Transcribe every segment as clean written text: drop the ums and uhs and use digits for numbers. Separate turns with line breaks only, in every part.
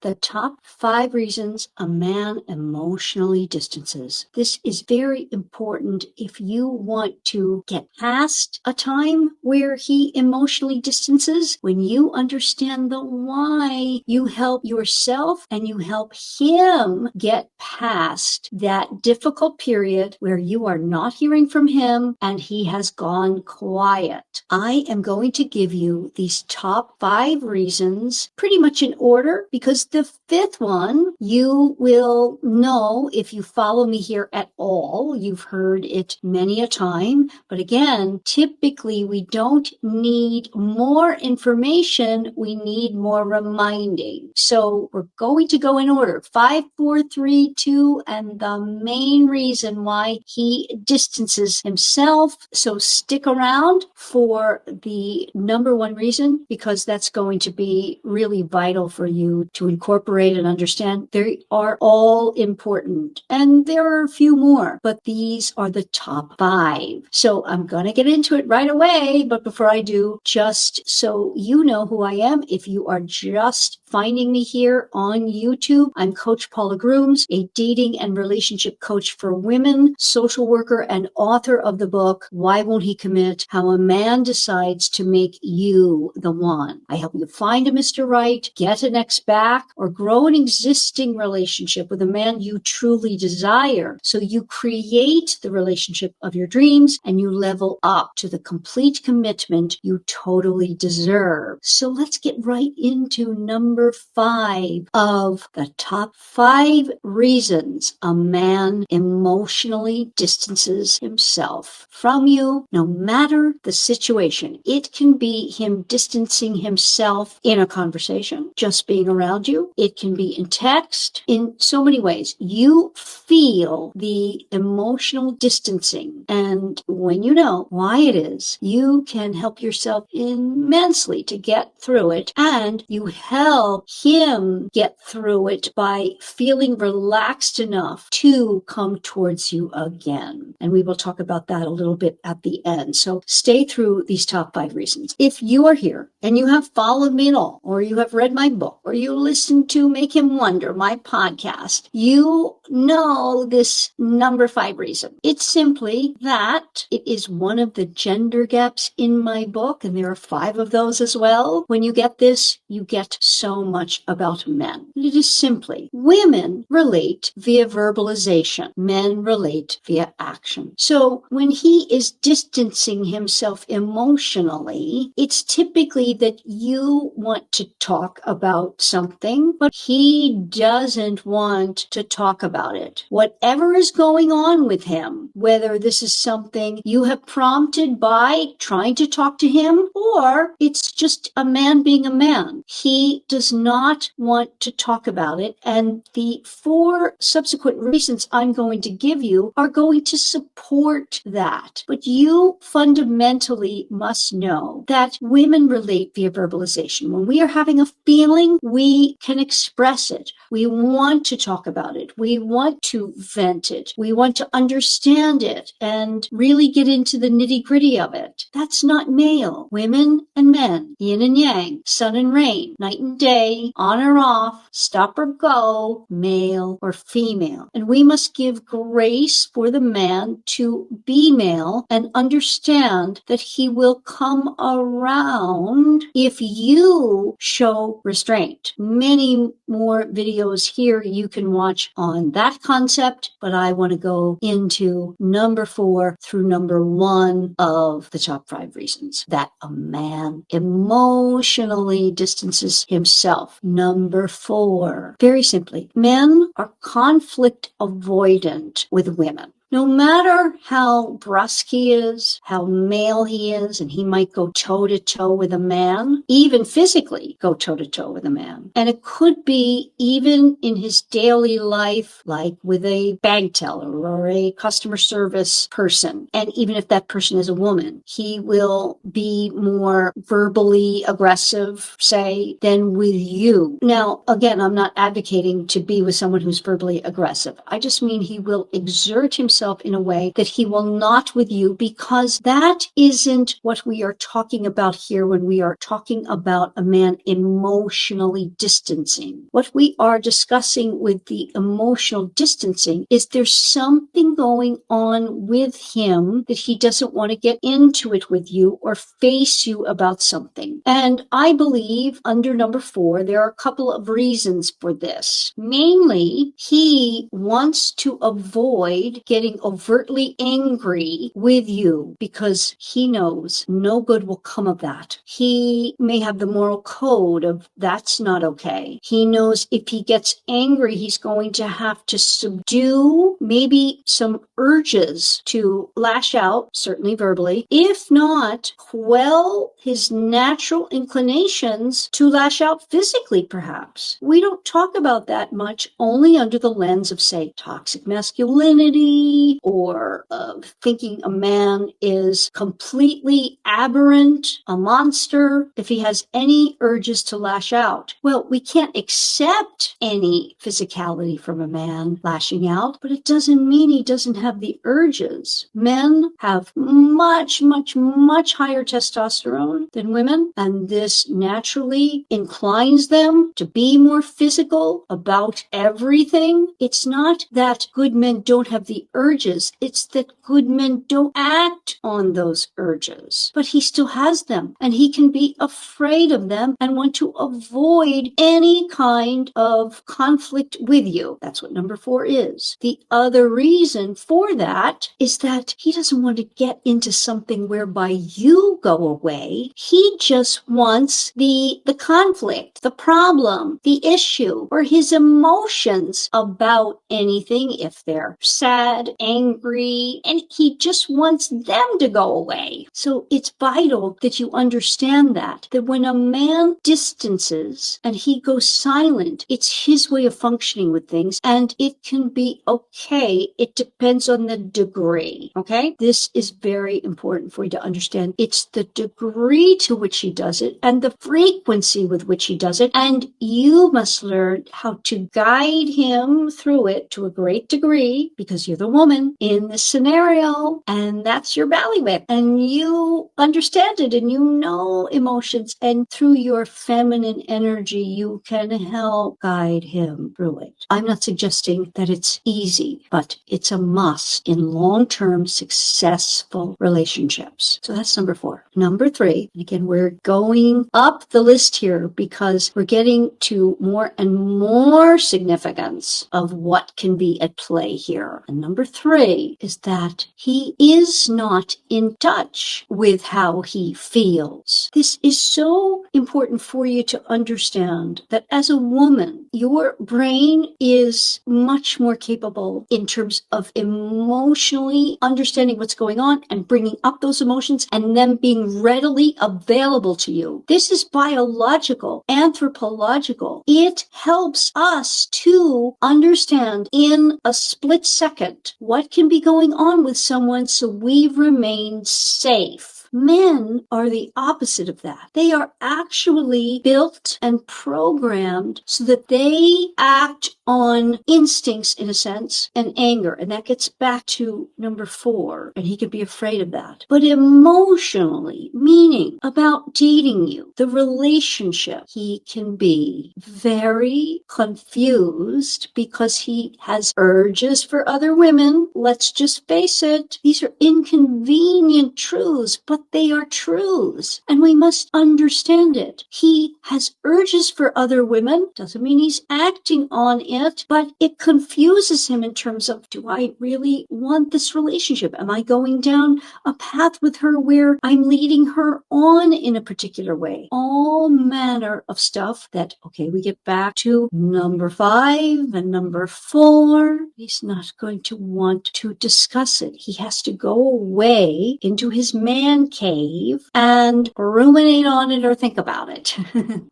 The top 5 reasons a man emotionally distances. This is very important if you want to get past a time where he emotionally distances. When you understand the why, you help yourself and you help him get past that difficult period where you are not hearing from him and he has gone quiet. I am going to give you these top 5 reasons pretty much in order, because the 5th one you will know if you follow me here at all. You've heard it many a time, but again, typically we don't need more information, we need more reminding. So we're going to go in order: 5, 4, 3, 2, and the main reason why he distances himself. So stick around for the number 1 reason, because that's going to be really vital for you to incorporate and understand. They are all important, and there are a few more, but these are the top 5. So I'm going to get into it right away, but before I do, just so you know who I am, if you are just finding me here on YouTube, I'm Coach Paula Grooms, a dating and relationship coach for women, social worker, and author of the book, Why Won't He Commit? How a Man Decides to Make You the One. I help you find a Mr. Right, get an ex back, or grow an existing relationship with a man you truly desire, so you create the relationship of your dreams and you level up to the complete commitment you totally deserve. So let's get right into number 5 of the top 5 reasons a man emotionally distances himself from you, no matter the situation. It can be him distancing himself in a conversation, just being around you. It can be in text, in so many ways. You feel the emotional distancing, and when you know why it is, you can help yourself immensely to get through it, and you help him get through it by feeling relaxed enough to come towards you again. And we will talk about that a little bit at the end. So stay through these top 5 reasons. If you are here and you have followed me at all, or you have read my book, or you listen to Make Him Wonder, my podcast, you know this number 5 reason. It's simply that it is one of the gender gaps in my book, and there are 5 of those as well. When you get this, you get so much about men. It is simply women relate via verbalization, men relate via action. So when he is distancing himself emotionally, it's typically that you want to talk about something, but he doesn't want to talk about it. Whatever is going on with him, whether this is something you have prompted by trying to talk to him, or it's just a man being a man, he does not want to talk about it. And the 4 subsequent reasons I'm going to give you are going to support that. But you fundamentally must know that women relate via verbalization. When we are having a feeling, we can express it. We want to talk about it. We want to vent it. We want to understand it and really get into the nitty-gritty of it. That's not male. Women and men, yin and yang, sun and rain, night and day, on or off, stop or go, male or female. And we must give grace for the man to be male and understand that he will come around if you show restraint. Many more videos here you can watch on that concept, but I want to go into number 4 through number 1 of the top 5 reasons that a man emotionally distances himself. Number 4, very simply, men are conflict avoidant with women. No matter how brusque he is, how male he is, and he might go toe-to-toe with a man, even physically go toe-to-toe with a man. And it could be even in his daily life, like with a bank teller or a customer service person. And even if that person is a woman, he will be more verbally aggressive, say, than with you. Now, again, I'm not advocating to be with someone who's verbally aggressive. I just mean he will exert himself himself in a way that he will not with you, because that isn't what we are talking about here when we are talking about a man emotionally distancing. What we are discussing with the emotional distancing is there's something going on with him that he doesn't want to get into it with you or face you about something. And I believe under number 4, there are a couple of reasons for this. Mainly, he wants to avoid getting overtly angry with you because he knows no good will come of that. He may have the moral code of that's not okay. He knows if he gets angry, he's going to have to subdue maybe some urges to lash out, certainly verbally, if not quell his natural inclinations to lash out physically, perhaps. We don't talk about that much, only under the lens of, say, toxic masculinity, or of thinking a man is completely aberrant, a monster, if he has any urges to lash out. Well, we can't accept any physicality from a man lashing out, but it doesn't mean he doesn't have the urges. Men have much, much, much higher testosterone than women, and this naturally inclines them to be more physical about everything. It's not that good men don't have the urges, it's that good men don't act on those urges. But he still has them, and he can be afraid of them and want to avoid any kind of conflict with you. That's what number 4 is. The other reason for that is that he doesn't want to get into something whereby you go away. He just wants the conflict, the problem, the issue, or his emotions about anything, if they're sad, angry, and he just wants them to go away. So it's vital that you understand that when a man distances and he goes silent, it's his way of functioning with things, and it can be okay. It depends on the degree, okay? This is very important for you to understand. It's the degree to which he does it and the frequency with which he does it, and you must learn how to guide him through it to a great degree, because you're the woman in this scenario, and that's your bailiwick, and you understand it, and you know emotions, and through your feminine energy, you can help guide him through it. I'm not suggesting that it's easy, but it's a must in long-term successful relationships. So that's number 4. Number 3, and again, we're going up the list here because we're getting to more and more significance of what can be at play here. And number 3 is that he is not in touch with how he feels. This is so important for you to understand that as a woman, your brain is much more capable in terms of emotionally understanding what's going on and bringing up those emotions and them being readily available to you. This is biological, anthropological. It helps us to understand in a split second what can be going on with someone so we remain safe. Men are the opposite of that. They are actually built and programmed so that they act on instincts, in a sense, and anger. And that gets back to number 4, and he could be afraid of that. But emotionally, meaning about dating you, the relationship, he can be very confused because he has urges for other women. Let's just face it. These are inconvenient truths, but they are truths, and we must understand it. He has urges for other women. Doesn't mean he's acting on it, but it confuses him in terms of, do I really want this relationship? Am I going down a path with her where I'm leading her on in a particular way? All manner of stuff that, okay, we get back to number 5 and number 4. He's not going to want to discuss it. He has to go away into his man cave and ruminate on it or think about it.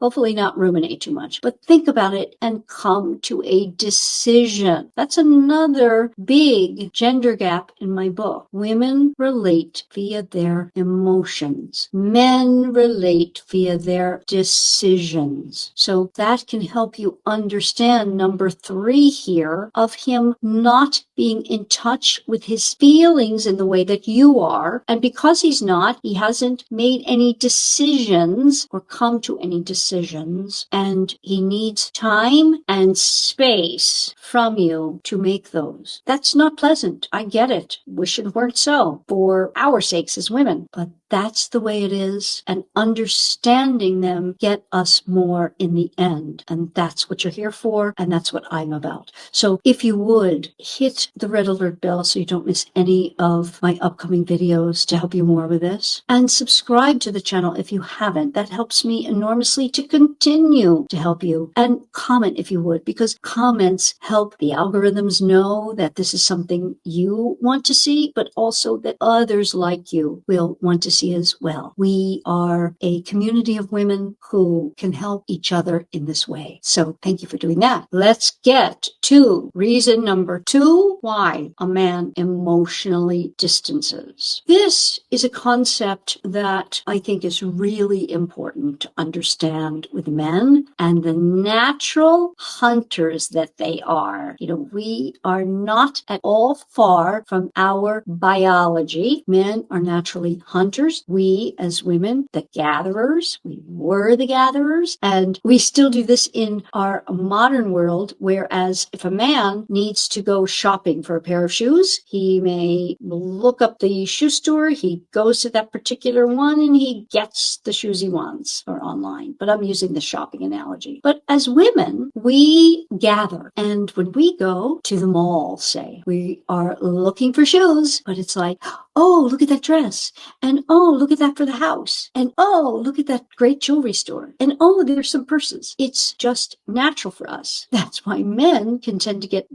Hopefully not ruminate too much, but think about it and come to a decision. That's another big gender gap in my book. Women relate via their emotions. Men relate via their decisions. So that can help you understand number 3 here of him not being in touch with his feelings in the way that you are. And because he's not, he hasn't made any decisions or come to any decisions. And he needs time and space from you to make those. That's not pleasant. I get it. Wish it weren't so for our sakes as women. But that's the way it is. And understanding them get us more in the end. And that's what you're here for. And that's what I'm about. So if you would hit the red alert bell so you don't miss any of my upcoming videos to help you more with this, and subscribe to the channel if you haven't. That helps me enormously to continue to help you. And comment if you would, because comments help the algorithms know that this is something you want to see, but also that others like you will want to see as well. We are a community of women who can help each other in this way. So thank you for doing that. Let's get to reason number 2, why a man emotionally distances. This is a concept that I think is really important to understand with men and the natural hunters that they are. We are not at all far from our biology. Men are naturally hunters. We as women, the gatherers, we were the gatherers, and we still do this in our modern world, whereas if a man needs to go shopping for a pair of shoes, he may look up the shoe store, he goes to that particular one, and he gets the shoes he wants, or online. But I'm using the shopping analogy. But as women, we gather, and when we go to the mall, say, we are looking for shoes, but it's like, oh, look at that dress, and oh, look at that for the house, and oh, look at that great jewelry store, and oh, there's some purses. It's just natural for us. That's why men can tend to get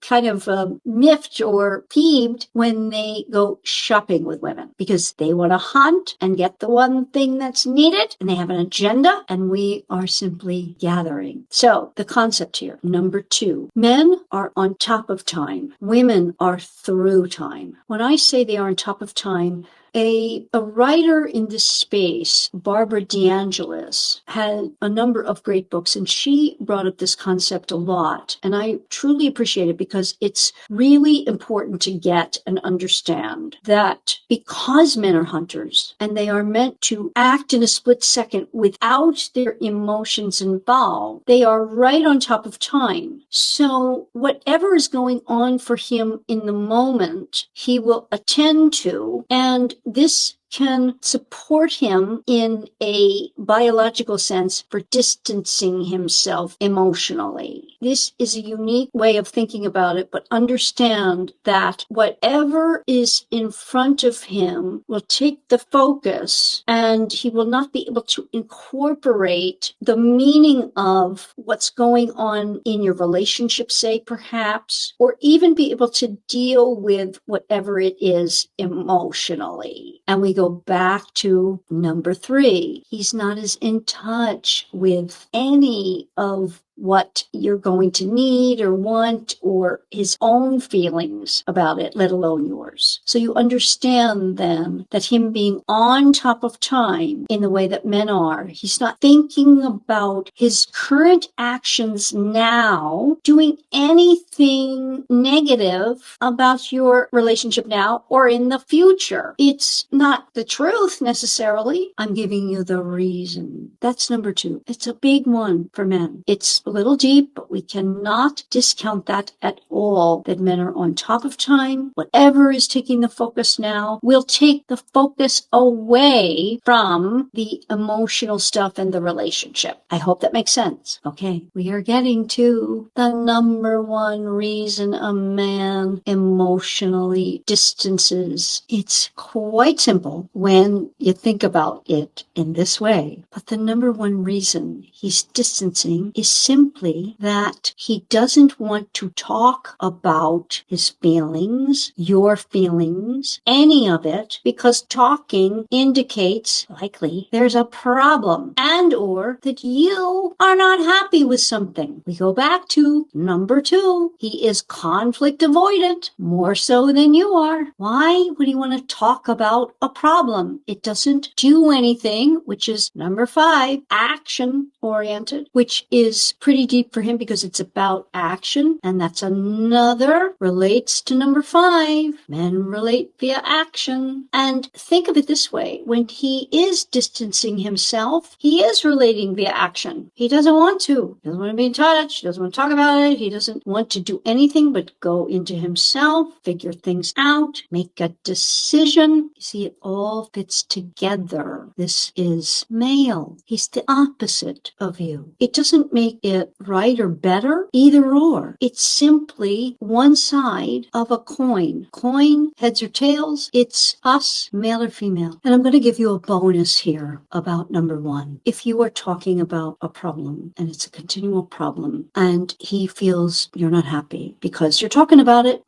kind of miffed or peeved when they go shopping with women, because they want to hunt and get the one thing that's needed, and they have an agenda, and we are simply gathering. So the concept here, number 2, men are on top of time. Women are through time. When I say they are on top of time, a writer in this space, Barbara DeAngelis, had a number of great books, and she brought up this concept a lot. And I truly appreciate it because it's really important to get and understand that because men are hunters and they are meant to act in a split second without their emotions involved, they are right on top of time. So whatever is going on for him in the moment, he will attend to, and this can support him in a biological sense for distancing himself emotionally. This is a unique way of thinking about it, but understand that whatever is in front of him will take the focus, and he will not be able to incorporate the meaning of what's going on in your relationship, say, perhaps, or even be able to deal with whatever it is emotionally. And we go back to number 3. He's not as in touch with any of what you're going to need or want, or his own feelings about it, let alone yours. So you understand then that him being on top of time in the way that men are, he's not thinking about his current actions now, doing anything negative about your relationship now or in the future. It's not the truth necessarily. I'm giving you the reason. That's number 2. It's a big one for men. It's a little deep, but we cannot discount that at all, that men are on top of time. Whatever is taking the focus now will take the focus away from the emotional stuff and the relationship. I hope that makes sense. Okay, we are getting to the number 1 reason a man emotionally distances. It's quite simple when you think about it in this way, but the number 1 reason he's distancing is simply simply that he doesn't want to talk about his feelings, your feelings, any of it, because talking indicates likely there's a problem and or that you are not happy with something. We go back to number 2. He is conflict avoidant, more so than you are. Why would he want to talk about a problem? It doesn't do anything, which is number 5, action oriented, which is pretty deep for him because it's about action. And that's another relates to number 5. Men relate via action. And think of it this way. When he is distancing himself, he is relating via action. He doesn't want to. He doesn't want to be in touch. He doesn't want to talk about it. He doesn't want to do anything but go into himself, figure things out, make a decision. You see, it all fits together. This is male. He's the opposite of you. It doesn't make it right or better, either or. It's simply one side of a coin. Coin, heads or tails, it's us, male or female. And I'm going to give you a bonus here about number 1. If you are talking about a problem and it's a continual problem and he feels you're not happy because you're talking about it,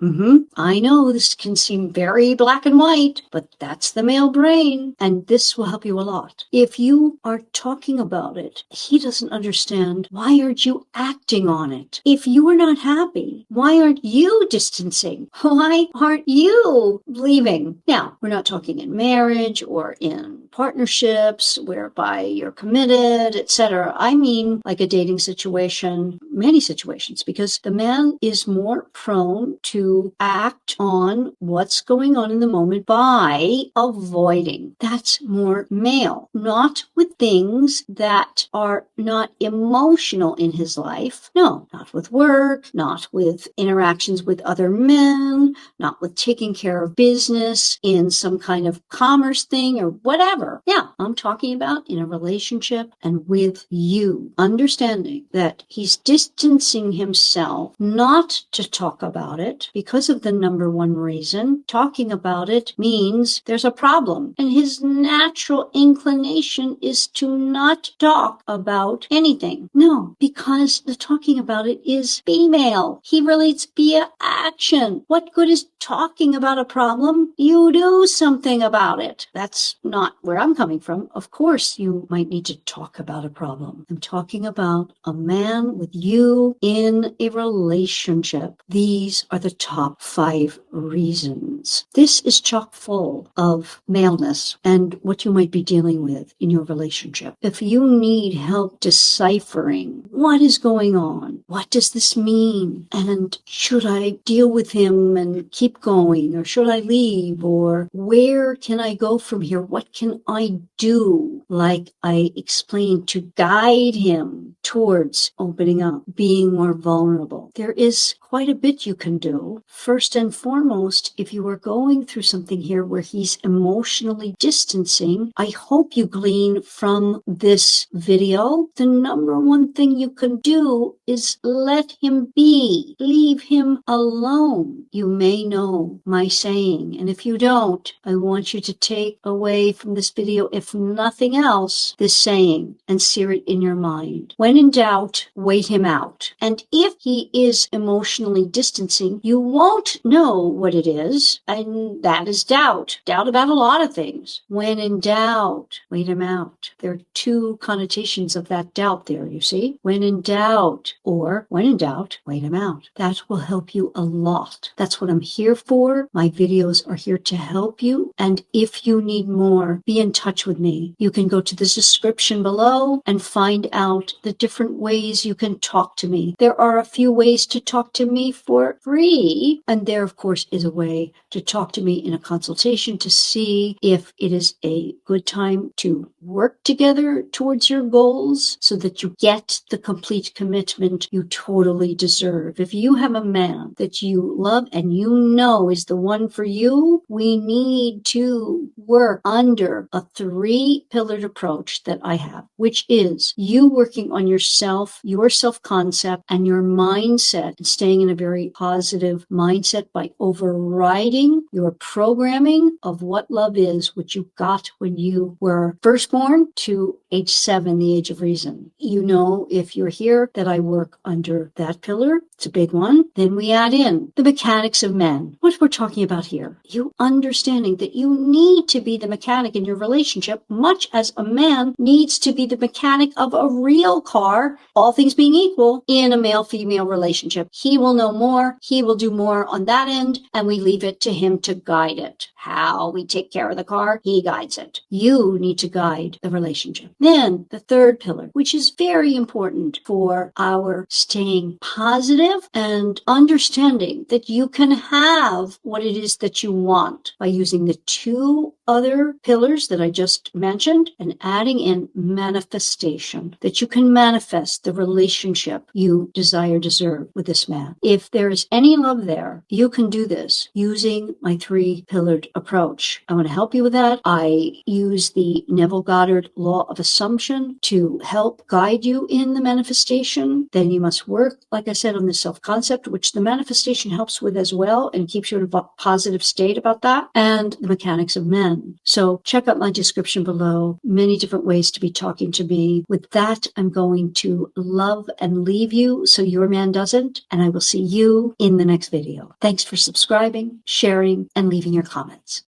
I know this can seem very black and white, but that's the male brain, and this will help you a lot. If you are talking about it, he doesn't understand, why aren't you acting on it? If you are not happy, why aren't you distancing? Why aren't you leaving? Now, we're not talking in marriage or in partnerships whereby you're committed, etc. I mean like a dating situation, many situations, because the man is more prone to act on what's going on in the moment by avoiding. That's more male, not with things that are not emotional in his life. No, not with work, not with interactions with other men, not with taking care of business in some kind of commerce thing or whatever. Yeah, I'm talking about in a relationship and with you, understanding that he's distancing himself not to talk about it because of the number 1 reason. Talking about it means there's a problem, and his natural inclination is to not talk about anything. No, because the talking about it is female. He relates via action. What good is talking about a problem? You do something about it. That's not where I'm coming from. Of course, you might need to talk about a problem. I'm talking about a man with you in a relationship. These are the top 5 reasons. This is chock full of maleness and what you might be dealing with in your relationship. If you need help deciphering what is going on, what does this mean, and should I deal with him and keep going, or should I leave, or where can I go from here? What can I do, like I explained, to guide him towards opening up, being more vulnerable? There is quite a bit you can do. First and foremost, if you are going through something here where he's emotionally distancing, I hope you glean from this video, the number 1 thing you can do is let him be. Leave him alone. You may know my saying, and if you don't, I want you to take away from this video, if nothing else, this saying and sear it in your mind. When in doubt, wait him out. And if he is emotionally distancing, you won't know what it is, and that is doubt. Doubt about a lot of things. When in doubt, wait him out. There are 2 connotations of that doubt there, you see. When in doubt, or when in doubt, wait him out. That will help you a lot. That's what I'm here for. My videos are here to help you. And if you need more, be in touch with me. You can go to the description below and find out the different ways you can talk to me. There are a few ways to talk to me for free. And there, of course, is a way to talk to me in a consultation to see if it is a good time to work together towards your goals so that you get the complete commitment you totally deserve. If you have a man that you love and you know is the one for you, we need to work under a 3-pillared approach that I have, which is you working on yourself, your self-concept, and your mindset mindset and staying in a very positive mindset by overriding your programming of what love is, which you got when you were first born to age 7, the age of reason. You know, if you're here, that I work under that pillar. It's a big one. Then we add in the mechanics of men. What we're talking about here, you understanding that you need to be the mechanic in your relationship, much as a man needs to be the mechanic of a real car, all things being equal, in a male-female relationship. He will know more, he will do more on that end, and we leave it to him to guide it. How we take care of the car, he guides it. You need to guide the relationship. Then the third pillar, which is very important for our staying positive and understanding that you can have what it is that you want by using the 2 other pillars that I just mentioned and adding in manifestation, that you can manifest the relationship you desire, deserve with this man. If there is any love there, you can do this using my 3-pillared approach. I want to help you with that. I use the Neville Goddard Law of Assumption to help guide you in the manifestation. Then you must work, like I said, on the self-concept, which the manifestation helps with as well and keeps you in a positive state about that, and the mechanics of men. So check out my description below. Many different ways to be talking to me. With that, I'm going to love and leave you so your man doesn't, and I will see you in the next video. Thanks for subscribing, sharing, and leaving your comments.